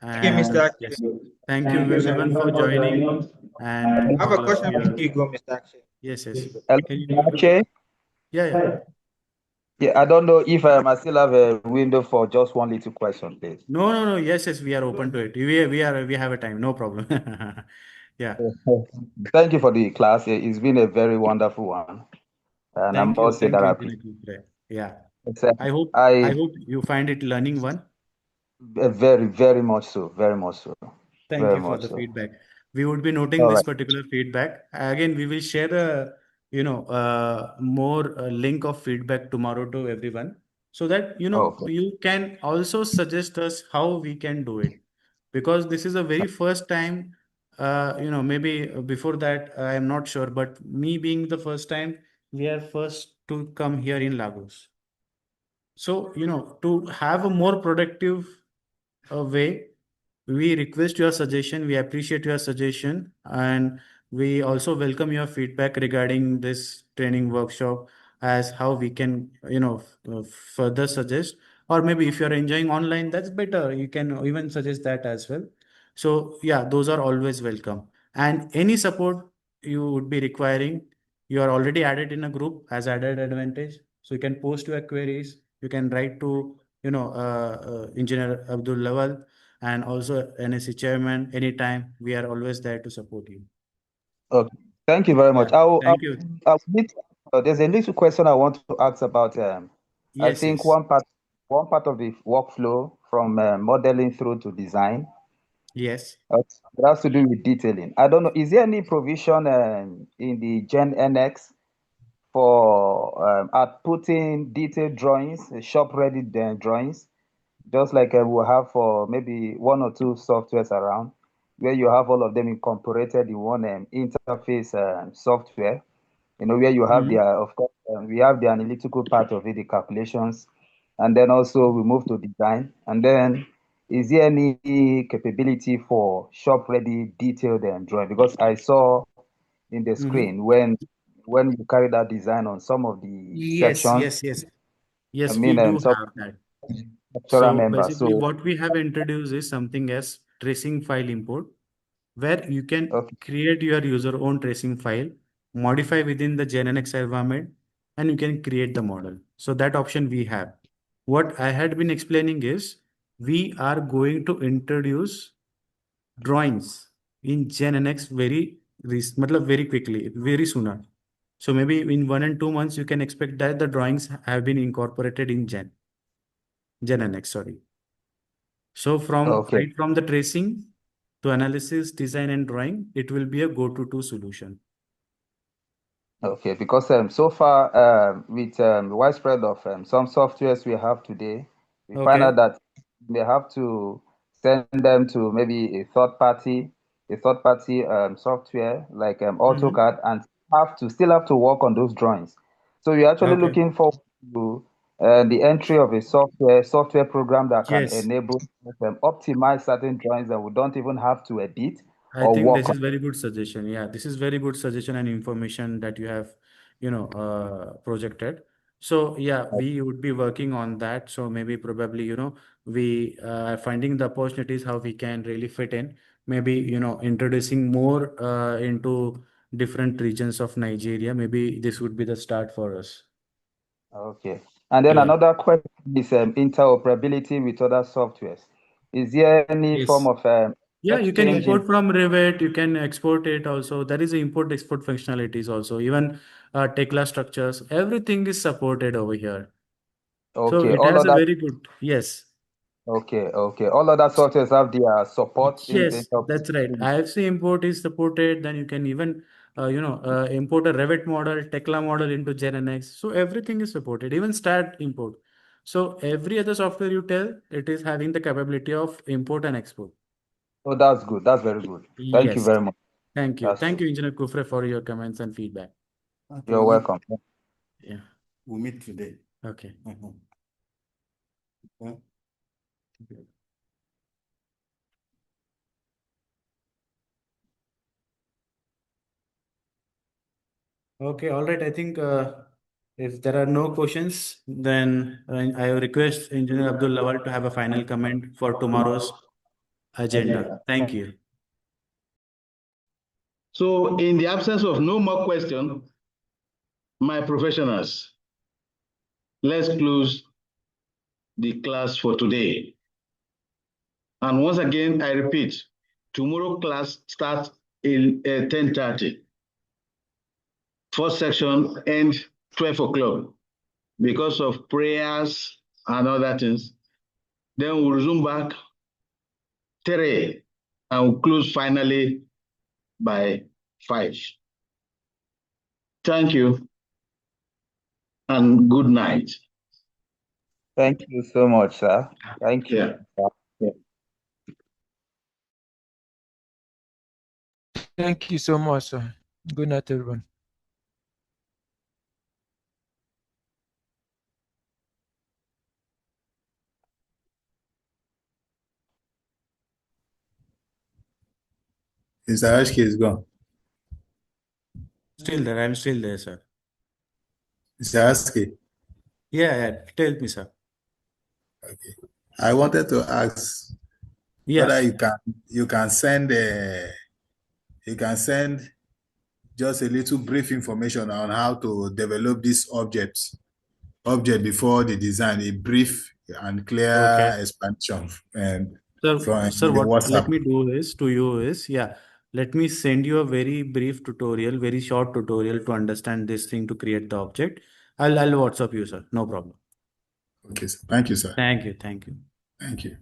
B: Okay, Mr.
A: And
B: Akshay.
A: yes, thank you everyone for joining and
B: I have a
A: all of
B: question
A: your,
B: before you go, Mr. Akshay.
A: yes, yes.
F: Hello,
A: Can you,
F: Chair.
A: yeah, yeah.
F: Yeah, I don't know if I still have a window for just one little question, please.
A: No, no, no. Yes, yes, we are open to it. We have a time. No problem. Yeah.
F: Thank you for the class. It's been a very wonderful one. And I
A: Thank you.
F: must say that
A: Engineer Gupre. Yeah.
F: it's, uh,
A: I hope
F: I
A: you find it learning one.
F: very, very much so. Very much so.
A: Thank
F: Very
A: you for
F: much
A: the
F: so.
A: feedback. We would be noting
F: All
A: this
F: right.
A: particular feedback. Again, we will share a, more link of feedback tomorrow to everyone so that,
F: Okay.
A: you can also suggest us how we can do it. Because this is a very first time, maybe before that, I am not sure, but me being the first time, we are first to come here in Lagos. So, to have a more productive way, we request your suggestion. We appreciate your suggestion, and we also welcome your feedback regarding this training workshop as how we can, further suggest. Or maybe if you're enjoying online, that's better. You can even suggest that as well. So yeah, those are always welcome. And any support you would be requiring, you are already added in a group as added advantage. So you can post your queries. You can write to, Engineer Abdul Lawal and also NSC chairman. Anytime, we are always there to support you.
F: Okay. Thank you very
A: Yeah.
F: much.
A: Thank you.
F: There's a little question I want to ask about. I
A: Yes,
F: think
A: yes,
F: one part of the workflow from modeling through to design,
A: yes.
F: it has to do with detailing. I don't know, is there any provision in the Gen NX for outputting detailed drawings, shop-ready drawings, just like we'll have for maybe one or two softwares around, where you have all of them incorporated in one interface software, where you have
A: Mhm.
F: of course, we have the analytical part of it, the calculations, and then also we move to design. And then, is there any capability for shop-ready detailed drawing? Because I saw in the
A: Mhm.
F: screen when you carry that design on some of the
A: Yes,
F: sections,
A: yes, yes.
F: I
A: Yes, we
F: mean,
A: do
F: some
A: have that.
F: lecturer
A: So
F: members.
A: basically,
F: So,
A: what we have introduced is something as tracing file import, where you can
F: okay,
A: create your user own tracing file, modify within the GenNX environment, and you can create the model. So that option we have. What I had been explaining is we are going to introduce drawings in GenNX very quickly, very sooner. So maybe in 1 and 2 months, you can expect that the drawings have been incorporated in GenNX, sorry. So
F: okay.
A: right from the tracing to analysis, design, and drawing, it will be a go-to solution.
F: Okay, because so far with the widespread of some softwares we have today, we find out
A: Okay.
F: that we have to send them to maybe a third party software like
A: Mhm.
F: AutoCAD, and still have to work on those drawings. So we're actually
A: Okay.
F: looking forward to the entry of a software program that can
A: Yes.
F: enable optimize certain drawings that we don't even have to edit
A: I
F: or
A: think
F: work
A: this
F: on.
A: is very good suggestion. Yeah, this is very good suggestion and information that you have, projected. So yeah, we would be working on that. So maybe probably, we are finding the opportunities how we can really fit in. Maybe, introducing more into different regions of Nigeria. Maybe this would be the start for us.
F: Okay. And then
A: Yeah.
F: another question is interoperability with other softwares. Is there any form
A: Yes.
F: of
A: Yeah, you can
F: exchange in?
A: import from Revit, you can export it also. There is a import export functionalities also. Even Tekla structures, everything is supported over here. So
F: Okay,
A: it
F: all
A: has a
F: other
A: very good, yes.
F: okay. All other softwares have their support in
A: Yes, that's right.
F: interoperability.
A: IFC import is supported. Then you can even, import a Revit model, Tekla model into GenNX. So everything is supported, even STAT import. So every other software you tell, it is having the capability of import and export.
F: Oh, that's good. That's very good. Thank you
A: Yes.
F: very much.
A: Thank you.
F: That's
A: Thank
F: good.
A: you, Engineer Kufre, for your comments and feedback.
G: Okay,
F: You're welcome.
A: Yeah.
G: we'll meet today.
A: Okay.
G: Mhm. Okay.
A: Okay. All right. I think if there are no questions, then I request Engineer Abdul Lawal to have a final comment for tomorrow's agenda. Thank you.
D: So in the absence of no more question, my professionals, let's close the class for today. And once again, I repeat, tomorrow class starts 10:30. First section end 12 o'clock because of prayers and other things. Then we'll resume back 3 and we'll close finally by 5. Thank you and good night.
F: Thank you so much, sir. Thank you.
D: Yeah. Yeah.
C: Thank you so much, sir. Good night, everyone.
G: Mr. Ashki is gone.
A: Still there. I'm still there, sir.
G: Mr. Ashki,
A: Yeah. Tell me, sir.
G: I wanted to ask whether
A: Yeah.
G: you can send just a little brief information on how to develop this object before the design, a brief and clear
A: Okay.
G: explanation
A: Sir,
G: in the
A: what let
G: WhatsApp.
A: me do is to you is, yeah, let me send you a very brief tutorial, very short tutorial to understand this thing to create the object. I'll WhatsApp you, sir. No problem.
G: Okay, sir. Thank you, sir.
A: Thank you. Thank you.
G: Thank you.